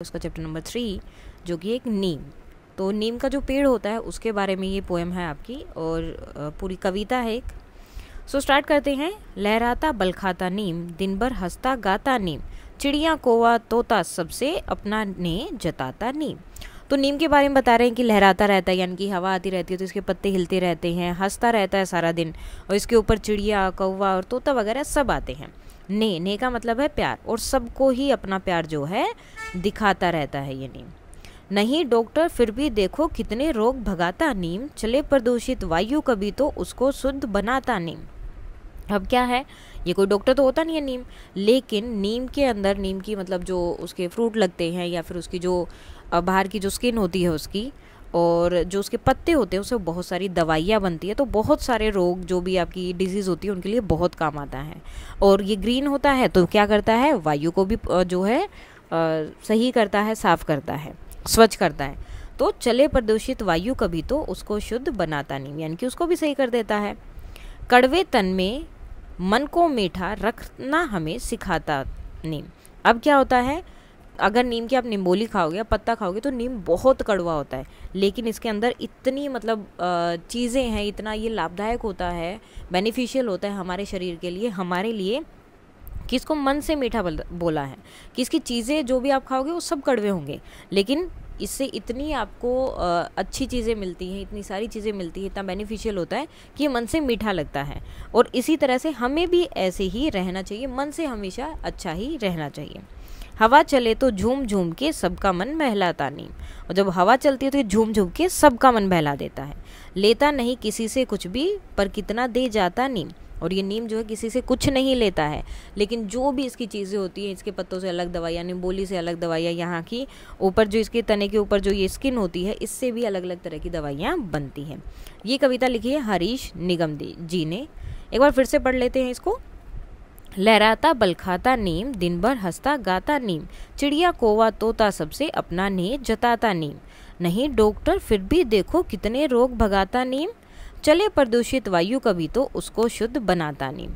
उसका chapter number 3 जो कि एक नीम। तो नीम का जो पेड़ होता है उसके बारे में ये पोएम है आपकी और पूरी कविता है एक। सो स्टार्ट करते हैं। लहराता बलखाता नीम, दिन भर हंसता गाता नीम, चिड़िया कौवा तोता सबसे अपना ने जताता नीम। तो नीम के बारे में बता रहे हैं कि लहराता रहता है, यानी कि हवा आती रहती है तो इसके पत्ते हिलते रहते हैं, हंसता रहता है सारा दिन और इसके ऊपर चिड़िया कौवा और तोता वगैरह सब आते हैं। ने का मतलब है प्यार, और सबको ही अपना प्यार जो है दिखाता रहता है ये नीम। नहीं डॉक्टर फिर भी देखो कितने रोग भगाता नीम, चले प्रदूषित वायु कभी तो उसको शुद्ध बनाता नीम। अब क्या है, ये कोई डॉक्टर तो होता नहीं है नीम, लेकिन नीम के अंदर, नीम की मतलब जो उसके फ्रूट लगते हैं या फिर उसकी जो बाहर की जो स्किन होती है उसकी, और जो उसके पत्ते होते हैं उससे बहुत सारी दवाइयाँ बनती है। तो बहुत सारे रोग जो भी आपकी डिजीज़ होती है उनके लिए बहुत काम आता है। और ये ग्रीन होता है तो क्या करता है, वायु को भी जो है सही करता है, साफ करता है, स्वच्छ करता है। तो चले प्रदूषित वायु कभी तो उसको शुद्ध बनाता नीम, यानी कि उसको भी सही कर देता है। कड़वे तन में मन को मीठा रखना हमें सिखाता नीम। अब क्या होता है, अगर नीम की आप निम्बोली खाओगे या पत्ता खाओगे तो नीम बहुत कड़वा होता है, लेकिन इसके अंदर इतनी मतलब चीज़ें हैं, इतना ये लाभदायक होता है, बेनिफिशियल होता है हमारे शरीर के लिए, हमारे लिए, कि इसको मन से मीठा बोला है कि इसकी चीज़ें जो भी आप खाओगे वो सब कड़वे होंगे, लेकिन इससे इतनी आपको अच्छी चीज़ें मिलती हैं, इतनी सारी चीज़ें मिलती हैं, इतना बेनिफिशियल होता है कि ये मन से मीठा लगता है। और इसी तरह से हमें भी ऐसे ही रहना चाहिए, मन से हमेशा अच्छा ही रहना चाहिए। हवा चले तो झूम झूम के सबका मन बहलाता नीम, और जब हवा चलती है तो ये झूम झूम के सबका मन बहला देता है। लेता नहीं किसी से कुछ भी पर कितना दे जाता नीम, और ये नीम जो है किसी से कुछ नहीं लेता है, लेकिन जो भी इसकी चीज़ें होती हैं, इसके पत्तों से अलग दवाइयाँ, निम्बोली से अलग दवाइयाँ, यहाँ की ऊपर जो इसके तने के ऊपर जो ये स्किन होती है इससे भी अलग अलग तरह की दवाइयाँ बनती हैं। ये कविता लिखी है हरीश निगम जी ने। एक बार फिर से पढ़ लेते हैं इसको। लहराता बलखाता नीम, दिन भर हंसता गाता नीम, चिड़िया कौवा तोता सबसे अपना ने जताता नीम। नहीं डॉक्टर फिर भी देखो कितने रोग भगाता नीम, चले प्रदूषित वायु कभी तो उसको शुद्ध बनाता नीम।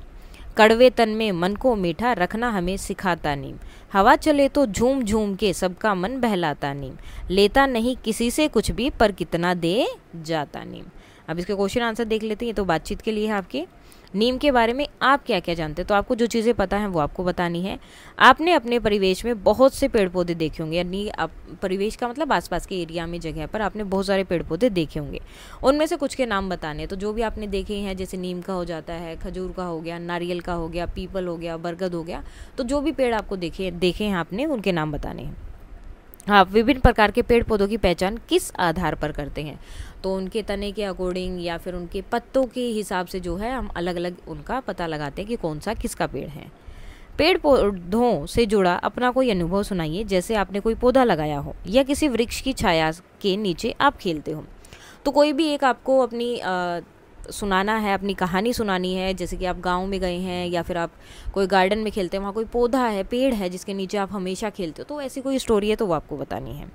कड़वे तन में मन को मीठा रखना हमें सिखाता नीम, हवा चले तो झूम झूम के सबका मन बहलाता नीम। लेता नहीं किसी से कुछ भी पर कितना दे जाता नीम। अब इसके क्वेश्चन आंसर देख लेते हैं, ये तो बातचीत के लिए है आपके। नीम के बारे में आप क्या क्या जानते हैं, तो आपको जो चीज़ें पता हैं वो आपको बतानी है। आपने अपने परिवेश में बहुत से पेड़ पौधे देखे होंगे, यानी आप परिवेश का मतलब आसपास के एरिया में, जगह पर आपने बहुत सारे पेड़ पौधे देखे होंगे। उनमें से कुछ के नाम बताने, तो जो भी आपने देखे हैं, जैसे नीम का हो जाता है, खजूर का हो गया, नारियल का हो गया, पीपल हो गया, बरगद हो गया, तो जो भी पेड़ आपको देखे हैं आपने, उनके नाम बताने हैं। आप विभिन्न प्रकार के पेड़ पौधों की पहचान किस आधार पर करते हैं, तो उनके तने के अकॉर्डिंग या फिर उनके पत्तों के हिसाब से जो है हम अलग अलग उनका पता लगाते हैं कि कौन सा किसका पेड़ है। पेड़ पौधों से जुड़ा अपना कोई अनुभव सुनाइए, जैसे आपने कोई पौधा लगाया हो या किसी वृक्ष की छाया के नीचे आप खेलते हो। तो कोई भी एक आपको अपनी सुनाना है, अपनी कहानी सुनानी है, जैसे कि आप गांव में गए हैं या फिर आप कोई गार्डन में खेलते हैं, वहाँ कोई पौधा है, पेड़ है जिसके नीचे आप हमेशा खेलते हो, तो ऐसी कोई स्टोरी है तो वो आपको बतानी है।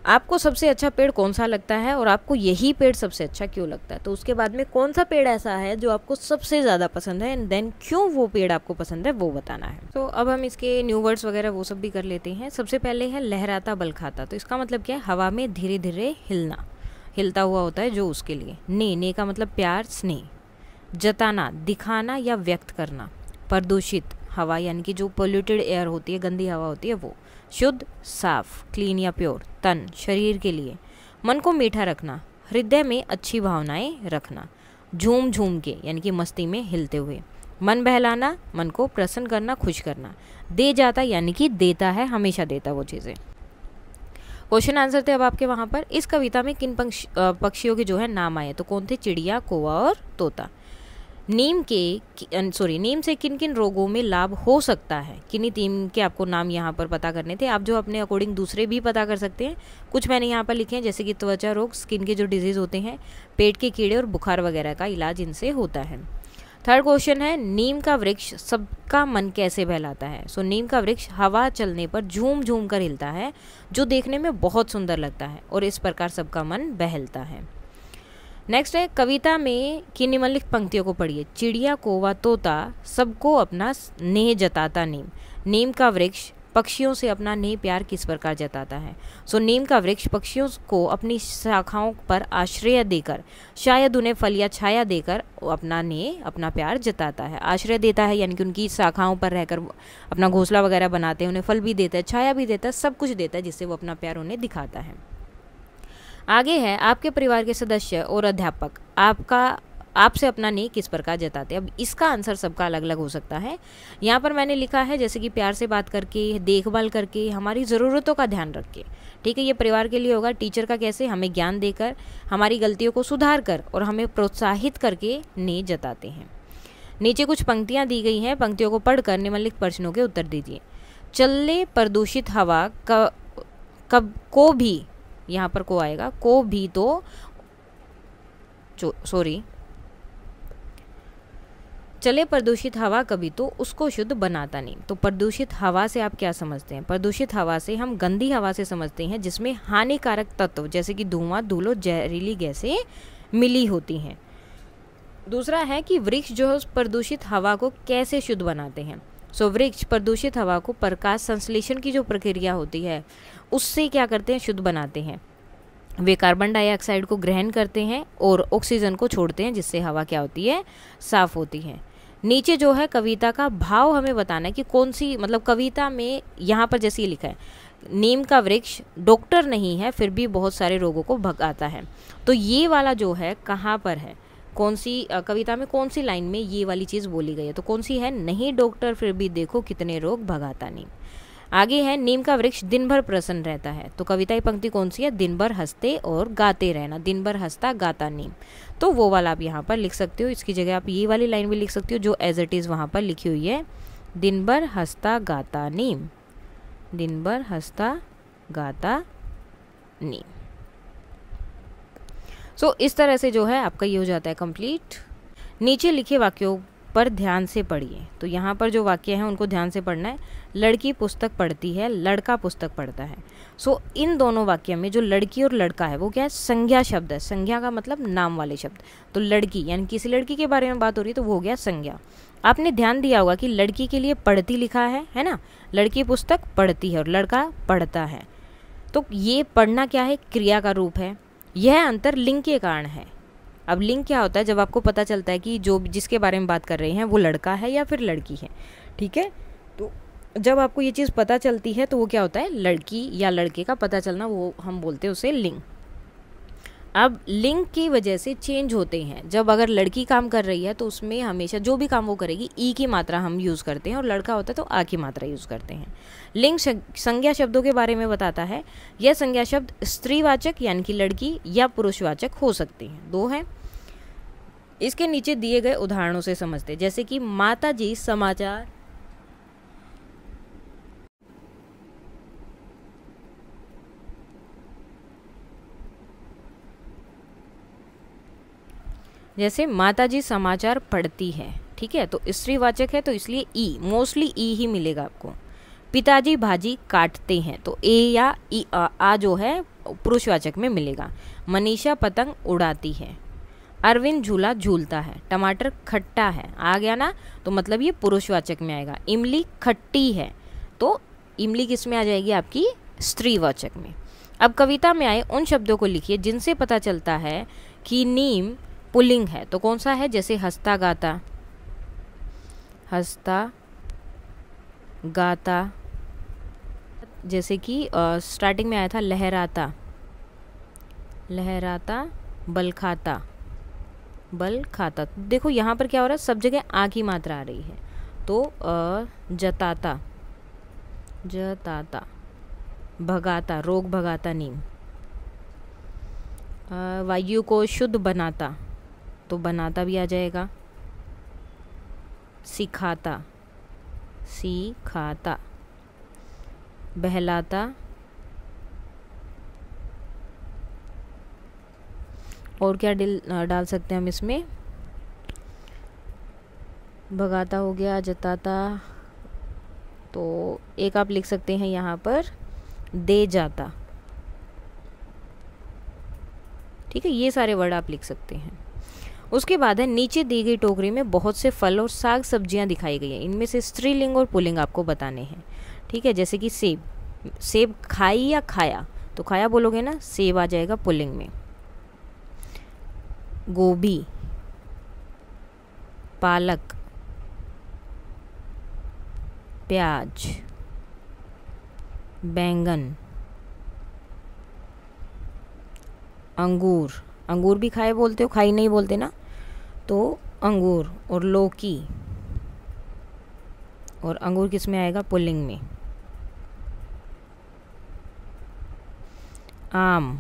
आपको सबसे अच्छा पेड़ कौन सा लगता है और आपको यही पेड़ सबसे अच्छा क्यों लगता है, तो उसके बाद में कौन सा पेड़ ऐसा है जो आपको सबसे ज़्यादा पसंद है एंड देन क्यों वो पेड़ आपको पसंद है वो बताना है। तो अब हम इसके न्यू वर्ड्स वगैरह वो सब भी कर लेते हैं। सबसे पहले है लहराता बलखाता, तो इसका मतलब क्या है, हवा में धीरे धीरे हिलना, हिलता हुआ होता है जो उसके लिए। ने का मतलब प्यार स्नेह। जताना दिखाना या व्यक्त करना। प्रदूषित हवा, यानी कि जो पोल्यूटेड एयर होती है, गंदी हवा होती है वो। शुद्ध साफ, क्लीन या प्योर। तन शरीर के लिए। मन को मीठा रखना, हृदय में अच्छी भावनाएं रखना। झूम झूम के, यानी कि मस्ती में हिलते हुए। मन बहलाना, मन को प्रसन्न करना, खुश करना। दे जाता, यानी कि देता है, हमेशा देता वो चीज़ें। क्वेश्चन आंसर थे अब आपके वहाँ पर। इस कविता में किन पक्षियों के जो है नाम आए, तो कौन थे, चिड़िया कौवा और तोता। नीम से किन किन रोगों में लाभ हो सकता है, किन्हीं टीम के आपको नाम यहाँ पर पता करने थे। आप जो अपने अकॉर्डिंग दूसरे भी पता कर सकते हैं, कुछ मैंने यहाँ पर लिखे हैं, जैसे कि त्वचा रोग, स्किन के जो डिजीज़ होते हैं, पेट के कीड़े और बुखार वगैरह का इलाज इनसे होता है। थर्ड क्वेश्चन है, नीम का वृक्ष सबका मन कैसे बहलाता है। सो नीम का वृक्ष हवा चलने पर झूम झूम कर हिलता है, जो देखने में बहुत सुंदर लगता है और इस प्रकार सबका मन बहलता है। नेक्स्ट है, कविता में की निम्नलिखित पंक्तियों को पढ़िए। चिड़िया कौवा तोता सबको अपना स्नेह जताता नीम, नीम का वृक्ष पक्षियों से अपना नेह प्यार किस प्रकार जताता है। सो नीम का वृक्ष पक्षियों को अपनी शाखाओं पर आश्रय देकर, शायद उन्हें फल या छाया देकर अपना नेह, अपना प्यार जताता है। आश्रय देता है यानी कि उनकी शाखाओं पर रहकर अपना घोंसला वगैरह बनाते हैं, उन्हें फल भी देता है, छाया भी देता है, सब कुछ देता है जिससे वो अपना प्यार उन्हें दिखाता है। आगे है, आपके परिवार के सदस्य और अध्यापक आपसे अपना नेह किस प्रकार जताते हैं। अब इसका आंसर सबका अलग अलग हो सकता है। यहाँ पर मैंने लिखा है जैसे कि प्यार से बात करके, देखभाल करके, हमारी ज़रूरतों का ध्यान रख के। ठीक है, ये परिवार के लिए होगा। टीचर का कैसे, हमें ज्ञान देकर, हमारी गलतियों को सुधार कर और हमें प्रोत्साहित करके नेह जताते हैं। नीचे कुछ पंक्तियाँ दी गई हैं, पंक्तियों को पढ़कर निम्नलिखित प्रश्नों के उत्तर दीजिए। चले प्रदूषित हवा कब को भी, यहाँ पर को आएगा, को भी तो चले प्रदूषित हवा कभी तो उसको शुद्ध बनाता नहीं। तो प्रदूषित हवा से आप क्या समझते हैं? प्रदूषित हवा से हम गंदी हवा से समझते हैं जिसमें हानिकारक तत्व जैसे कि धुआं, धूल, जहरीली गैसें मिली होती हैं। दूसरा है कि वृक्ष जो है उस प्रदूषित हवा को कैसे शुद्ध बनाते हैं। सो वृक्ष प्रदूषित हवा को प्रकाश संश्लेषण की जो प्रक्रिया होती है उससे क्या करते हैं, शुद्ध बनाते हैं। वे कार्बन डाइऑक्साइड को ग्रहण करते हैं और ऑक्सीजन को छोड़ते हैं जिससे हवा क्या होती है, साफ होती है। नीचे जो है कविता का भाव हमें बताना है कि कौन सी, मतलब कविता में यहाँ पर जैसे ये लिखा है, नीम का वृक्ष डॉक्टर नहीं है फिर भी बहुत सारे रोगों को भगाता है। तो ये वाला जो है कहाँ पर है, कौन सी कविता में कौन सी लाइन में ये वाली चीज़ बोली गई है, तो कौन सी है, नहीं डॉक्टर फिर भी देखो कितने रोग भगाता नीम। आगे है, नीम का वृक्ष दिन भर प्रसन्न रहता है। तो कविता की पंक्ति कौन सी है, दिन भर हंसते और गाते रहना, दिन भर हंसता गाता नीम। तो वो वाला आप यहाँ पर लिख सकते हो। इसकी जगह आप ये वाली लाइन भी लिख सकते हो जो एज इट इज़ वहाँ पर लिखी हुई है, दिन भर हंसता गाता नीम, दिन भर हंसता गाता नीम। सो इस तरह से जो है आपका ये हो जाता है कंप्लीट। नीचे लिखे वाक्यों पर ध्यान से पढ़िए। तो यहाँ पर जो वाक्य हैं उनको ध्यान से पढ़ना है। लड़की पुस्तक पढ़ती है, लड़का पुस्तक पढ़ता है। सो इन दोनों वाक्य में जो लड़की और लड़का है वो क्या है, संज्ञा शब्द है। संज्ञा का मतलब नाम वाले शब्द। तो लड़की यानी किसी लड़की के बारे में बात हो रही है तो वो हो गया संज्ञा। आपने ध्यान दिया होगा कि लड़की के लिए पढ़ती लिखा है ना, लड़की पुस्तक पढ़ती है और लड़का पढ़ता है। तो ये पढ़ना क्या है, क्रिया का रूप है। यह अंतर लिंग के कारण है। अब लिंग क्या होता है, जब आपको पता चलता है कि जो जिसके बारे में बात कर रहे हैं वो लड़का है या फिर लड़की है। ठीक है, तो जब आपको ये चीज़ पता चलती है तो वो क्या होता है, लड़की या लड़के का पता चलना, वो हम बोलते हैं उसे लिंग। अब लिंग की वजह से चेंज होते हैं। जब अगर लड़की काम कर रही है तो उसमें हमेशा जो भी काम वो करेगी ई की मात्रा हम यूज़ करते हैं, और लड़का होता है तो आ की मात्रा यूज़ करते हैं। लिंग संज्ञा शब्दों के बारे में बताता है। यह संज्ञा शब्द स्त्रीवाचक यानी कि लड़की या पुरुषवाचक हो सकते हैं, दो हैं। इसके नीचे दिए गए उदाहरणों से समझते, जैसे कि माताजी समाचार जैसे माताजी समाचार पढ़ती है। ठीक है, तो स्त्रीवाचक है तो इसलिए ई, मोस्टली ई ही मिलेगा आपको। पिताजी भाजी काटते हैं तो ए या ई आ जो है पुरुषवाचक में मिलेगा। मनीषा पतंग उड़ाती है। अरविंद झूला झूलता है। टमाटर खट्टा है, आ गया ना, तो मतलब ये पुरुषवाचक में आएगा। इमली खट्टी है तो इमली किस में आ जाएगी, आपकी स्त्रीवाचक में। अब कविता में आए उन शब्दों को लिखिए जिनसे पता चलता है कि नीम पुल्लिंग है। तो कौन सा है, जैसे हंसता गाता, हंसता गाता, जैसे कि स्टार्टिंग में आया था लहराता, लहराता, बल खाता, बल खाता। देखो यहाँ पर क्या हो रहा है, सब जगह आ की मात्रा आ रही है। तो जताता, जताता, भगाता, रोग भगाता नीम। वायु को शुद्ध बनाता, तो बनाता भी आ जाएगा। सिखाता, सिखाता, बहलाता, और क्या डाल सकते हैं हम इसमें, भगाता हो गया, जताता, तो एक आप लिख सकते हैं यहाँ पर दे जाता। ठीक है, ये सारे वर्ड आप लिख सकते हैं। उसके बाद है, नीचे दी गई टोकरी में बहुत से फल और साग सब्जियां दिखाई गई हैं, इनमें से स्त्रीलिंग और पुल्लिंग आपको बताने हैं। ठीक है, जैसे कि सेब, सेब खाई या खाया, तो खाया बोलोगे ना, सेब आ जाएगा पुल्लिंग में। गोभी, पालक, प्याज, बैंगन, अंगूर, अंगूर भी खाए बोलते हो, खाई नहीं बोलते ना, तो अंगूर, और लौकी, और अंगूर किस में आएगा, पुल्लिंग में। आम,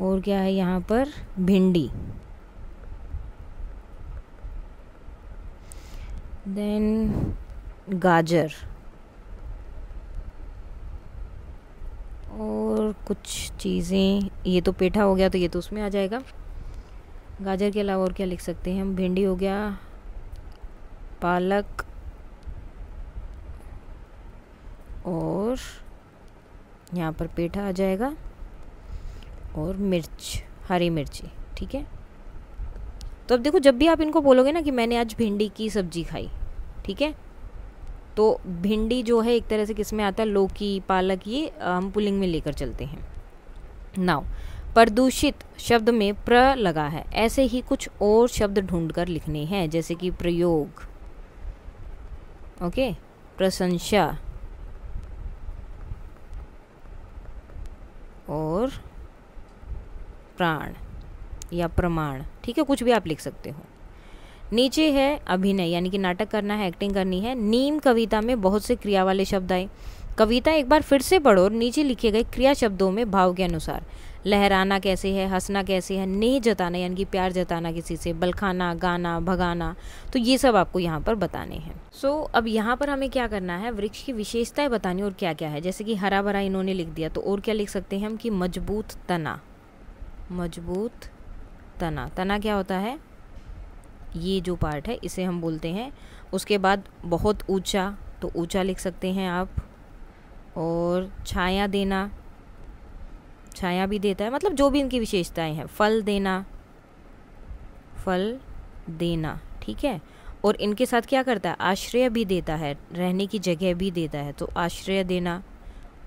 और क्या है यहाँ पर, भिंडी, देन गाजर, और कुछ चीज़ें, ये तो पेठा हो गया तो ये तो उसमें आ जाएगा। गाजर के अलावा और क्या लिख सकते हैं हम, भिंडी हो गया, पालक, और यहाँ पर पेठा आ जाएगा, और मिर्च, हरी मिर्ची, ठीक है। तो अब देखो, जब भी आप इनको बोलोगे ना कि मैंने आज भिंडी की सब्जी खाई, ठीक है, तो भिंडी जो है एक तरह से किस में आता है, लौकी, पालक, ये हम पुल्लिंग में लेकर चलते हैं। नाउ प्रदूषित शब्द में प्र लगा है, ऐसे ही कुछ और शब्द ढूंढकर लिखने हैं, जैसे कि प्रयोग, ओके, प्रशंसा, और प्राण या प्रमाण, ठीक है, कुछ भी आप लिख सकते हो। नीचे है अभिनय, यानी कि नाटक करना है, एक्टिंग करनी है। नीम कविता में बहुत से क्रिया वाले शब्द आए। कविता एक बार फिर से पढ़ो और नीचे लिखे गए क्रिया शब्दों में भाव के अनुसार लहराना कैसे है, हंसना कैसे है, नेह जताना यानी कि प्यार जताना किसी से, बलखाना, गाना, भगाना, तो ये सब आपको यहाँ पर बताने हैं। सो अब यहाँ पर हमें क्या करना है, वृक्ष की विशेषताएं बतानी और क्या क्या है। जैसे कि हरा भरा इन्होंने लिख दिया, तो और क्या लिख सकते हैं हम कि मजबूत तना, मजबूत तना, तना क्या होता है, ये जो पार्ट है इसे हम बोलते हैं। उसके बाद बहुत ऊंचा, तो ऊंचा लिख सकते हैं आप, और छाया देना, छाया भी देता है, मतलब जो भी इनकी विशेषताएं हैं। फल देना, फल देना, ठीक है। और इनके साथ क्या करता है, आश्रय भी देता है, रहने की जगह भी देता है, तो आश्रय देना।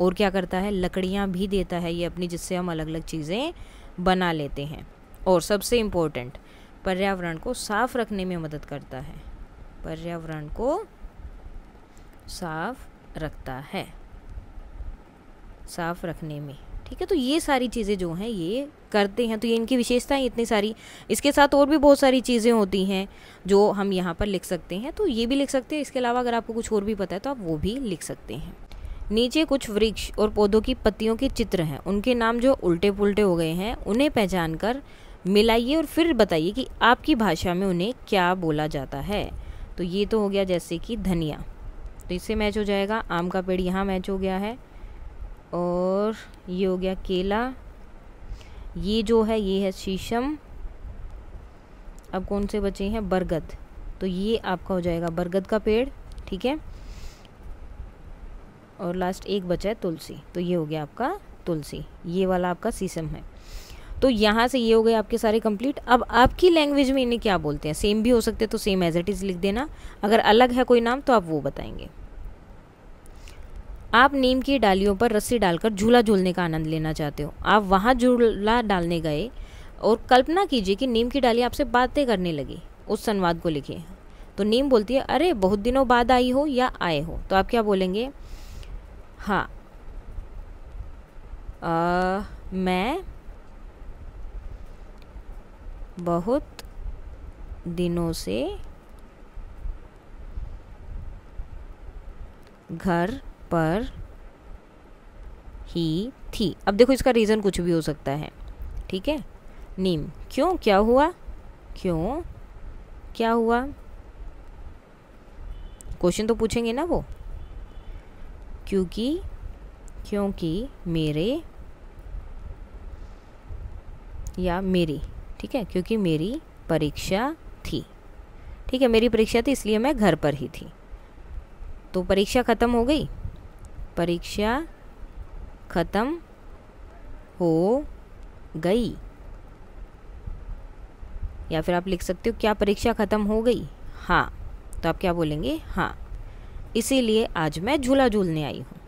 और क्या करता है, लकड़ियाँ भी देता है ये अपनी, जिससे हम अलग अलग चीज़ें बना लेते हैं। और सबसे इम्पोर्टेंट, पर्यावरण को साफ रखने में मदद करता है, पर्यावरण को साफ रखता है, साफ रखने में, ठीक है। तो ये सारी चीज़ें जो हैं ये करते हैं, तो ये इनकी विशेषताएं इतनी सारी। इसके साथ और भी बहुत सारी चीज़ें होती हैं जो हम यहाँ पर लिख सकते हैं, तो ये भी लिख सकते हैं। इसके अलावा अगर आपको कुछ और भी पता है तो आप वो भी लिख सकते हैं। नीचे कुछ वृक्ष और पौधों की पत्तियों के चित्र हैं, उनके नाम जो उल्टे पुल्टे हो गए हैं उन्हें पहचान कर मिलाइए और फिर बताइए कि आपकी भाषा में उन्हें क्या बोला जाता है। तो ये तो हो गया जैसे कि धनिया, तो इससे मैच हो जाएगा। आम का पेड़ यहाँ मैच हो गया है, और ये हो गया केला, ये जो है ये है शीशम। अब कौन से बचे हैं, बरगद, तो ये आपका हो जाएगा बरगद का पेड़, ठीक है। और लास्ट एक बचा है तुलसी, तो ये हो गया आपका तुलसी, ये वाला आपका शीशम है। तो यहाँ से ये हो गए आपके सारे कंप्लीट। अब आपकी लैंग्वेज में इन्हें क्या बोलते हैं, सेम भी हो सकते हैं तो सेम एज इट इज़ लिख देना, अगर अलग है कोई नाम तो आप वो बताएंगे। आप नीम की डालियों पर रस्सी डालकर झूला झूलने का आनंद लेना चाहते हो। आप वहाँ झूला डालने गए और कल्पना कीजिए कि नीम की डाली आपसे बातें करने लगी, उस संवाद को लिखिए। तो नीम बोलती है, अरे बहुत दिनों बाद आई हो या आए हो, तो आप क्या बोलेंगे, हाँ मैं बहुत दिनों से घर पर ही थी। अब देखो इसका रीज़न कुछ भी हो सकता है, ठीक है। नीम, क्यों, क्या हुआ, क्यों क्या हुआ, क्वेश्चन तो पूछेंगे ना वो। क्योंकि मेरे या मेरी, ठीक है, क्योंकि मेरी परीक्षा थी, ठीक है, मेरी परीक्षा थी इसलिए मैं घर पर ही थी। तो परीक्षा ख़त्म हो गई, परीक्षा ख़त्म हो गई, या फिर आप लिख सकते हो क्या परीक्षा ख़त्म हो गई, हाँ, तो आप क्या बोलेंगे, हाँ। इसीलिए आज मैं झूला झूलने आई हूँ।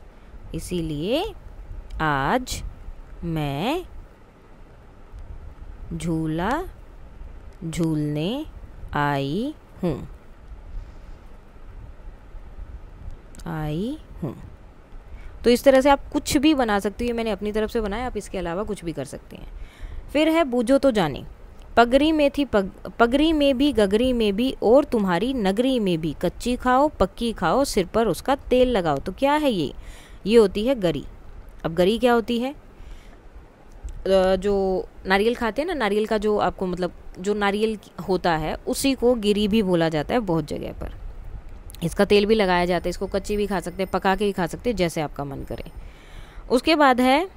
इसीलिए आज मैं झूला झूलने आई हूँ। तो इस तरह से आप कुछ भी बना सकते हो। ये मैंने अपनी तरफ से बनाया, आप इसके अलावा कुछ भी कर सकते हैं। फिर है बूझो तो जाने। पगरी में थी पगरी में भी, गगरी में भी, और तुम्हारी नगरी में भी, कच्ची खाओ पक्की खाओ, सिर पर उसका तेल लगाओ। तो क्या है ये होती है गरी। अब गरी क्या होती है? जो नारियल खाते हैं ना, नारियल का जो आपको मतलब जो नारियल होता है उसी को गिरी भी बोला जाता है बहुत जगह पर। इसका तेल भी लगाया जाता है, इसको कच्ची भी खा सकते हैं, पका के भी खा सकते हैं, जैसे आपका मन करे। उसके बाद है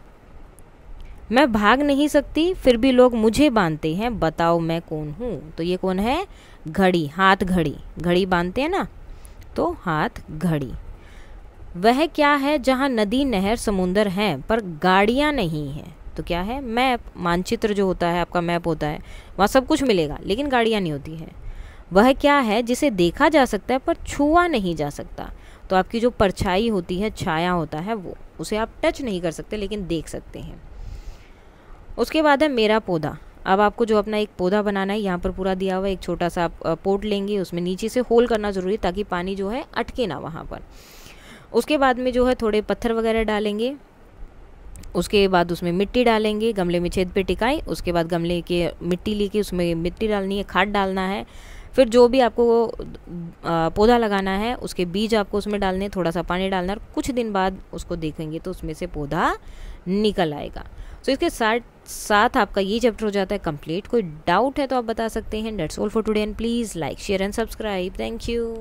मैं भाग नहीं सकती फिर भी लोग मुझे बांधते हैं, बताओ मैं कौन हूँ। तो ये कौन है? घड़ी, हाथ घड़ी। घड़ी बांधते हैं ना, तो हाथ घड़ी। वह क्या है जहाँ नदी नहर समुंदर हैं पर गाड़ियाँ नहीं हैं। तो क्या है? मैप, मानचित्र जो होता है आपका, मैप होता है, वहाँ सब कुछ मिलेगा लेकिन गाड़ियाँ नहीं होती हैं। वह क्या है जिसे देखा जा सकता है पर छुआ नहीं जा सकता। तो आपकी जो परछाई होती है, छाया होता है, वो उसे आप टच नहीं कर सकते लेकिन देख सकते हैं। उसके बाद है मेरा पौधा। अब आपको जो अपना एक पौधा बनाना है, यहाँ पर पूरा दिया हुआ है। एक छोटा सा आप पोट लेंगे, उसमें नीचे से होल करना ज़रूरी ताकि पानी जो है अटके ना वहाँ पर। उसके बाद में जो है थोड़े पत्थर वगैरह डालेंगे। उसके बाद उसमें मिट्टी डालेंगे, गमले में छेद पे टिकाई। उसके बाद गमले के मिट्टी लेके उसमें मिट्टी डालनी है, खाद डालना है। फिर जो भी आपको पौधा लगाना है उसके बीज आपको उसमें डालने, थोड़ा सा पानी डालना है, और कुछ दिन बाद उसको देखेंगे तो उसमें से पौधा निकल आएगा। तो इसके साथ आपका ये चैप्टर हो जाता है कंप्लीट। कोई डाउट है तो आप बता सकते हैं। That's all for today and please like share and subscribe. Thank you.